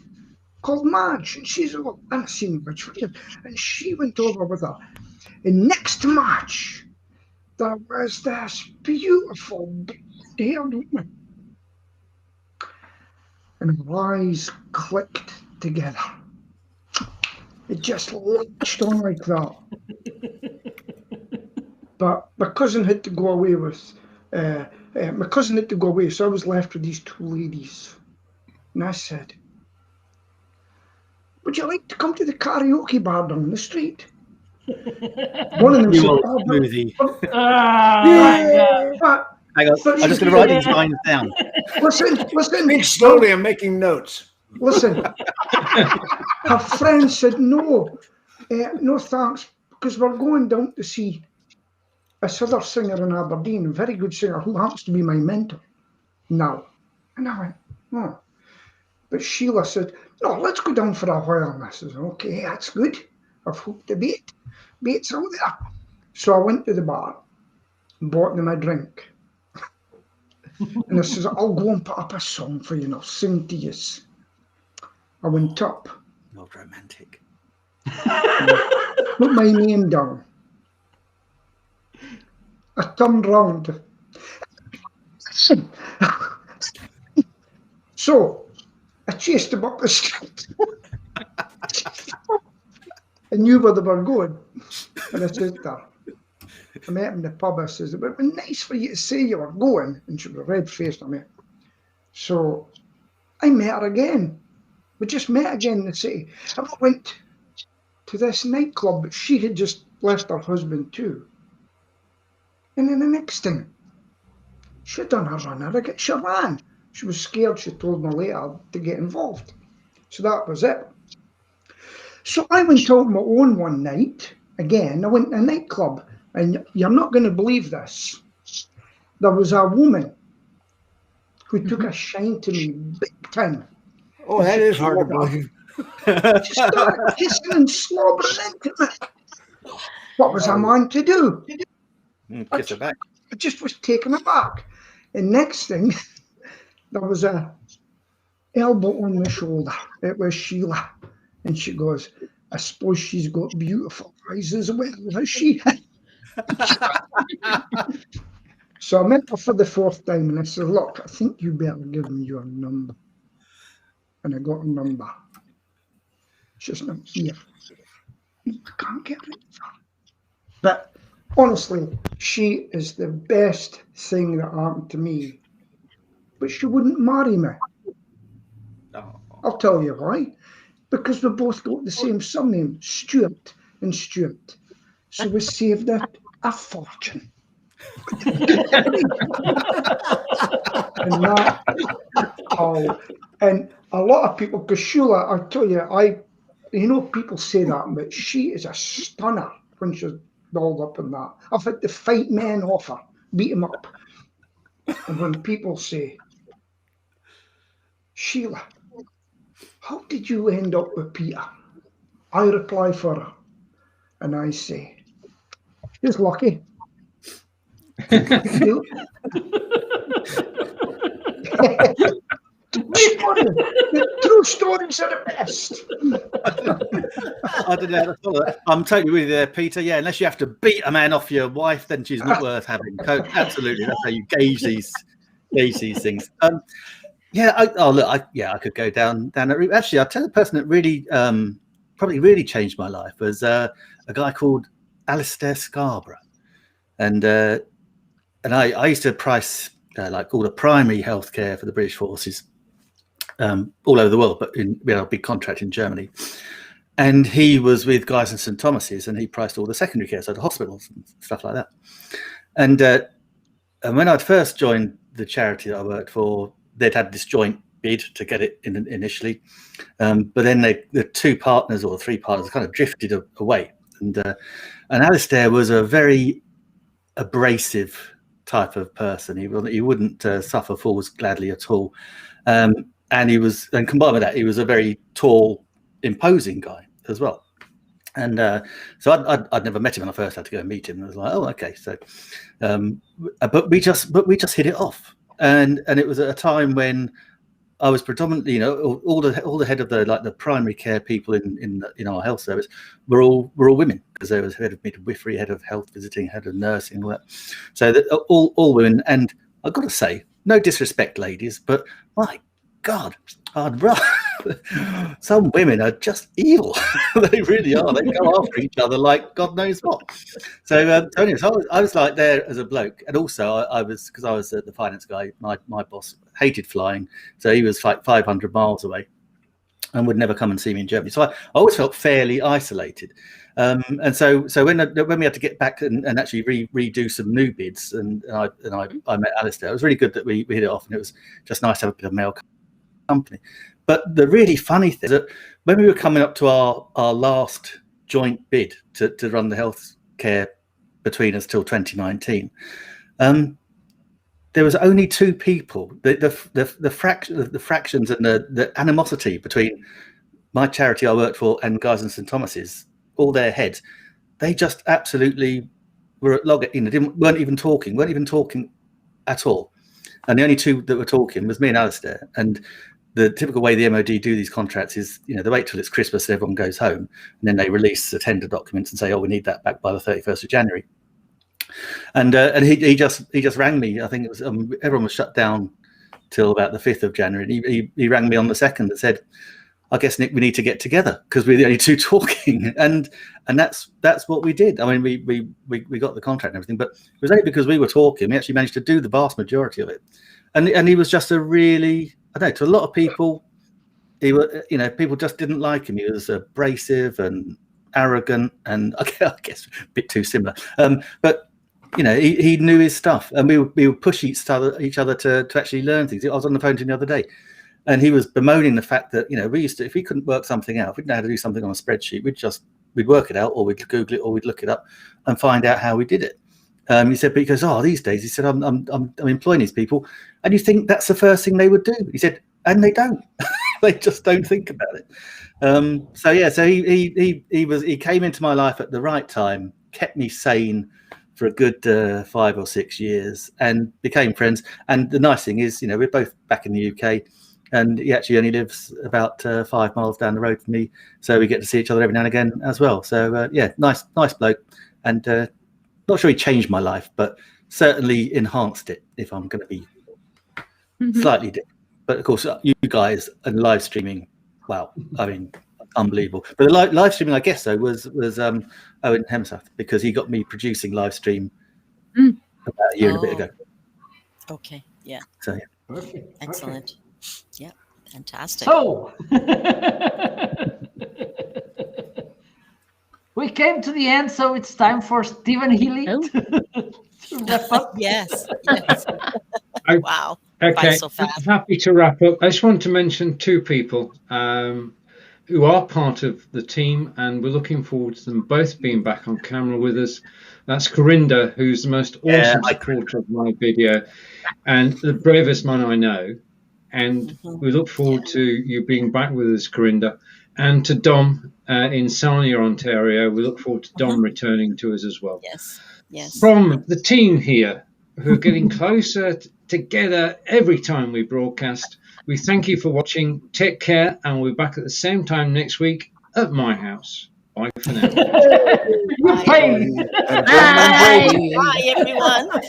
called Madge. And she's like, I seen Madge for years. And she went over with her. And next to Madge, there was this beautiful blonde-haired woman. And our eyes clicked together. It just latched on like that. But my cousin had to go away so I was left with these two ladies. And I said, would you like to come to the karaoke bar down the street? One of them said, Hang on, I'm just going to write these lines down. Listen. Speak slowly, I'm making notes. Listen. Her friend said, no thanks, because we're going down to see this other singer in Aberdeen, a very good singer who happens to be my mentor now. And I went, oh. But Sheila said, no, let's go down for a while. And I said, okay, that's good. I've hooked a bait. Bait's out there. So I went to the bar and bought them a drink. And I says, I'll go and put up a song for you and I'll sing to you. I went up. Not romantic. Put my name down. I turned round. So I chased him up the street. I knew where they were going. And I said to her, I met him in the pub. I says, it would be nice for you to say you were going. And she was red-faced. So I met her again. We just met again in the city. I went to this nightclub, but she had just left her husband too. And then the next thing, she done her run. She ran. She was scared, she told me later, to get involved. So that was it. So I went out on my own one night. Again, I went to a nightclub. And you're not going to believe this. There was a woman who took a shine to me big time. Oh, that is hard to believe. She started kissing and slobbering into me. What was a man to do? Kiss her back. I just was taken aback. And next thing, there was a elbow on my shoulder. It was Sheila. And she goes, I suppose she's got beautiful eyes as well, has she? So I met her for the fourth time and I said, look, I think you better give me your number. And I got her number. She's not here. I can't get rid of her. But honestly, she is the best thing that happened to me. But she wouldn't marry me. Oh. I'll tell you why. Because we both got the same surname, Stewart and Stewart. So we saved a fortune. And that, and a lot of people, because Shula, I tell you, people say that, but she is a stunner when she's dolled up in that. I've had to fight men off her, beat them up. And when people say, Sheila, how did you end up with Peter? I reply for her, and I say, she's lucky. The true stories are the best. I don't know. I'm totally with you there, Peter. Yeah, unless you have to beat a man off your wife, then she's not worth having. Absolutely, that's how you gauge these things. I could go down that route. Actually, I'll tell the person that really probably really changed my life was a guy called Alistair Scarborough, and I used to price like all the primary healthcare for the British forces all over the world, but we had a big contract in Germany. And he was with Guy's and St Thomas's, and he priced all the secondary care, so the hospitals and stuff like that. And when I'd first joined the charity that I worked for, they'd had this joint bid to get it in initially, but then the two partners or the three partners kind of drifted away. And Alistair was a very abrasive type of person. He wouldn't suffer fools gladly at all. And combined with that, he was a very tall, imposing guy as well. And so I'd never met him when I first had to go and meet him. I was like, oh, okay. So, but we just hit it off. And it was at a time when I was predominantly, all the head of the primary care people in our health service were all women, because there was head of midwifery, head of health visiting, head of nursing, all that. So that all women. And I've got to say, no disrespect, ladies, but my God, I'd rather some women are just evil. They really are. They go after each other like God knows what. So anyway, I was like there as a bloke, and also I was, because I was the finance guy. My boss hated flying, so he was like 500 miles away, and would never come and see me in Germany. So I always felt fairly isolated. And so when we had to get back and actually redo some new bids, and I met Alistair, it was really good that we hit it off, and it was just nice to have a bit of male company. But the really funny thing is that when we were coming up to our last joint bid to run the health care between us till 2019, there was only two people. The fractions and the animosity between my charity I worked for and Guy's and St Thomas's, all their heads, they just absolutely were at loggerheads. weren't even talking at all. And the only two that were talking was me and Alistair. And the typical way the MOD do these contracts is, they wait till it's Christmas and everyone goes home, and then they release the tender documents and say, oh, we need that back by the 31st of January. And he just rang me. I think it was everyone was shut down till about the 5th of January. And he rang me on the 2nd and said, I guess, Nick, we need to get together because we're the only two talking. And that's what we did. I mean, we got the contract and everything, but it was only because we were talking. We actually managed to do the vast majority of it. And he was just a really, I don't know, to a lot of people, people just didn't like him. He was abrasive and arrogant, and I guess a bit too similar. But he knew his stuff, and we would push each other to actually learn things. I was on the phone to him the other day, and he was bemoaning the fact that we used to, if we couldn't work something out, if we didn't know how to do something on a spreadsheet, we'd work it out, or we'd Google it, or we'd look it up and find out how we did it. He said, because these days, he said, I'm employing these people, and you think that's the first thing they would do. He said, and they don't. They just don't think about it. So he came into my life at the right time, kept me sane for a good 5 or 6 years, and became friends. And the nice thing is, we're both back in the UK, and he actually only lives about 5 miles down the road from me, so we get to see each other every now and again as well. So nice bloke, and not sure he changed my life, but certainly enhanced it, if I'm going to be slightly different. But of course, you guys and live streaming, wow, I mean, unbelievable. But the live streaming, I guess, though, was Owen Hemsworth, because he got me producing live stream about a year and a bit ago. Okay, yeah. So yeah. Perfect. Excellent. Yeah, fantastic. So we came to the end, so it's time for Stephen Healy to wrap up. Yes. Yes. Wow. Okay, Bye so fast. I'm happy to wrap up. I just want to mention two people who are part of the team, and we're looking forward to them both being back on camera with us. That's Corinda, who's the most awesome supporter of my video and the bravest man I know. And we look forward to you being back with us, Corinda. And to Dom in Sarnia, Ontario, we look forward to Dom returning to us as well. Yes. Yes. From the team here, who are getting closer together every time we broadcast, we thank you for watching. Take care, and we'll be back at the same time next week at my house. Bye for now. You pay. Bye, everyone.